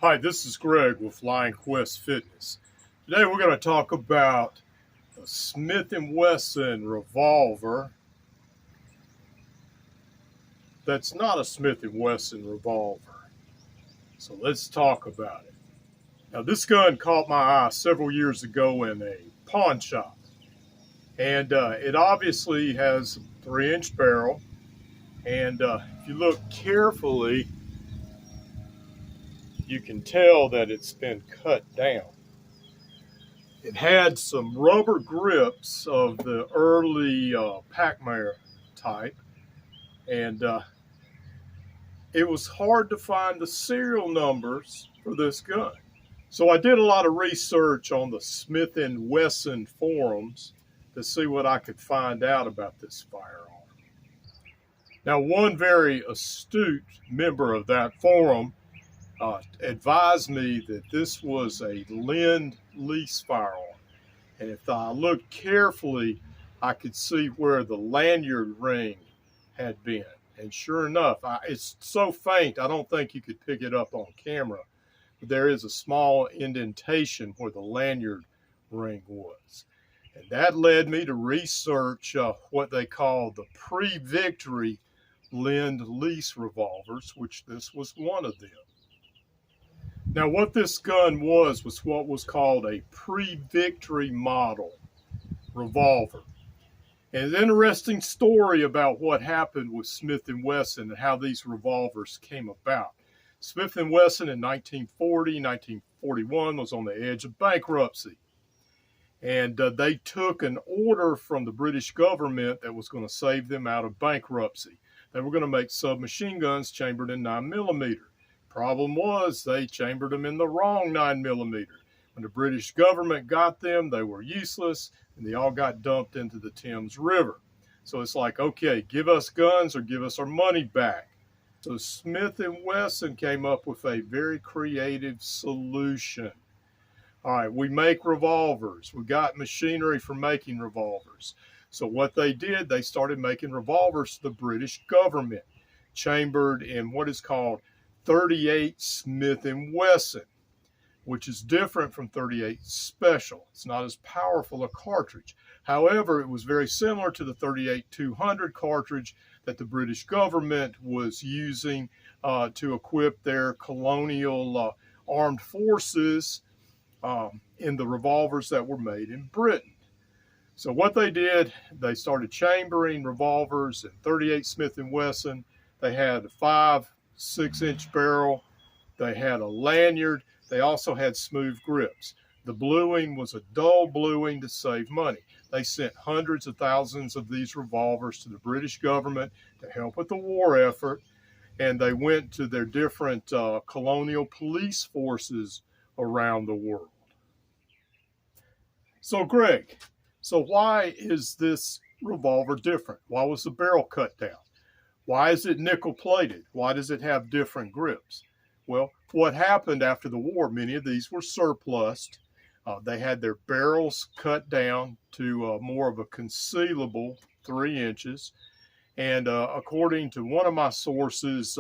Hi, this is Greg with Lionquestfitness. Today we're going to talk about a Smith and Wesson revolver that's not a Smith and Wesson revolver. So let's talk about it. Now, this gun caught my eye several years ago in a pawn shop. And it obviously has a 3-inch barrel. And if you look carefully, you can tell that it's been cut down. It had some rubber grips of the early Pac-Man type, and it was hard to find the serial numbers for this gun. So I did a lot of research on the Smith and Wesson forums to see what I could find out about this firearm. Now, one very astute member of that forum advised me that this was a lend-lease firearm. And if I looked carefully, I could see where the lanyard ring had been. And sure enough, it's so faint, I don't think you could pick it up on camera. But there is a small indentation where the lanyard ring was. And that led me to research what they call the pre-victory lend-lease revolvers, which this was one of them. Now, what this gun was what was called a pre-victory model revolver. And an interesting story about what happened with Smith and Wesson and how these revolvers came about. Smith and Wesson in 1940, 1941 was on the edge of bankruptcy. And they took an order from the British government that was going to save them out of bankruptcy. They were going to make submachine guns chambered in 9mm. Problem was they chambered them in the wrong 9mm. When the British government got them, they were useless, and they all got dumped into the Thames River. So it's like, okay, give us guns or give us our money back. So Smith and Wesson came up with a very creative solution. All right, we make revolvers. We got machinery for making revolvers. So what they did, they started making revolvers to the British government, chambered in what is called 38 Smith and Wesson, which is different from 38 Special. It's not as powerful a cartridge. However, it was very similar to the 38-200 cartridge that the British government was using to equip their colonial armed forces in the revolvers that were made in Britain. So what they did, they started chambering revolvers in 38 Smith and Wesson. They had a 5-6-inch barrel. They had a lanyard. They also had smooth grips. The bluing was a dull bluing to save money. They sent hundreds of thousands of these revolvers to the British government to help with the war effort, and they went to their different colonial police forces around the world. So Greg, why is this revolver different? Why was the barrel cut down? Why is it nickel-plated? Why does it have different grips? Well, what happened after the war, many of these were surplused. They had their barrels cut down to more of a concealable 3 inches. And according to one of my sources,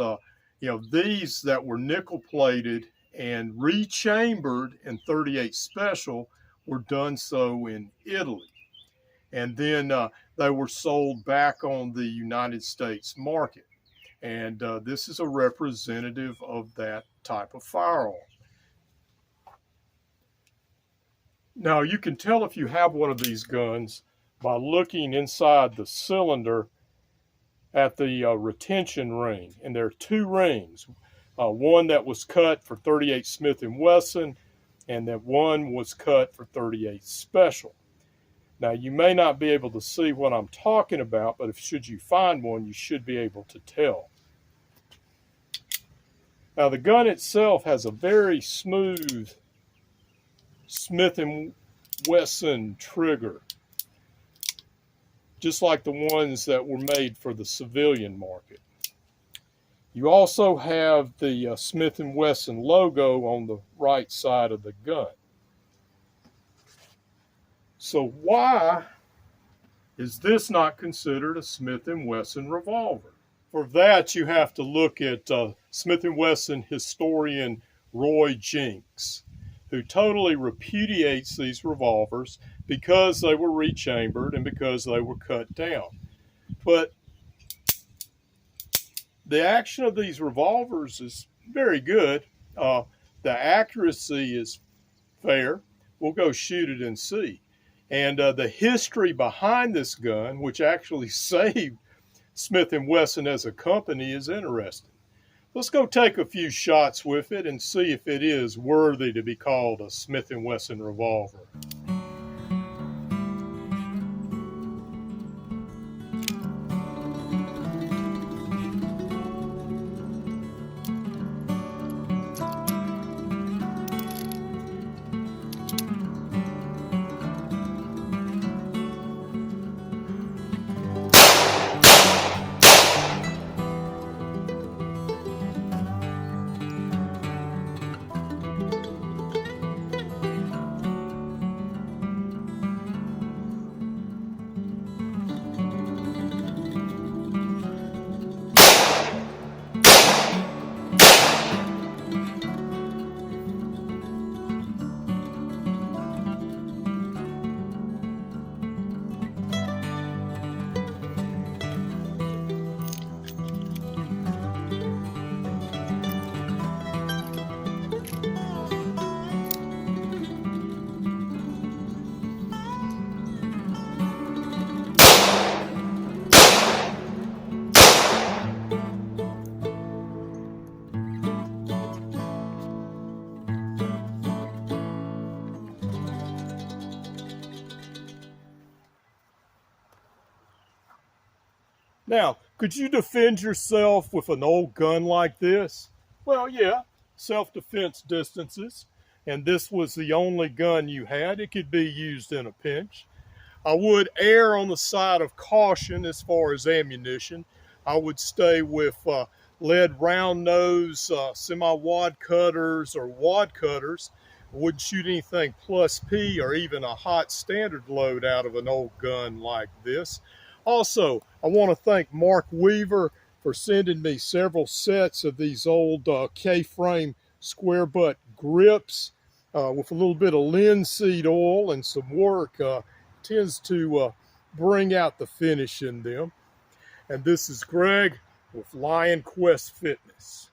these that were nickel-plated and rechambered in 38 Special were done so in Italy. And then they were sold back on the United States market. And this is a representative of that type of firearm. Now, you can tell if you have one of these guns by looking inside the cylinder at the retention ring. And there are 2 rings, one that was cut for 38 Smith and Wesson, and that one was cut for 38 Special. Now, you may not be able to see what I'm talking about, but should you find one, you should be able to tell. Now, the gun itself has a very smooth Smith and Wesson trigger, just like the ones that were made for the civilian market. You also have the Smith and Wesson logo on the right side of the gun. So why is this not considered a Smith and Wesson revolver? For that, you have to look at Smith and Wesson historian Roy Jinks, who totally repudiates these revolvers because they were rechambered and because they were cut down. But the action of these revolvers is very good. The accuracy is fair. We'll go shoot it and see. And the history behind this gun, which actually saved Smith and Wesson as a company, is interesting. Let's go take a few shots with it and see if it is worthy to be called a Smith and Wesson revolver. Now, could you defend yourself with an old gun like this? Well, yeah, self-defense distances, and this was the only gun you had. It could be used in a pinch. I would err on the side of caution as far as ammunition. I would stay with lead round nose, semi-wad cutters or wad cutters. I wouldn't shoot anything plus P or even a hot standard load out of an old gun like this. Also, I want to thank Mark Weaver for sending me several sets of these old K-frame square butt grips with a little bit of linseed oil and some work. Tends to bring out the finish in them. And this is Greg with Lionquestfitness.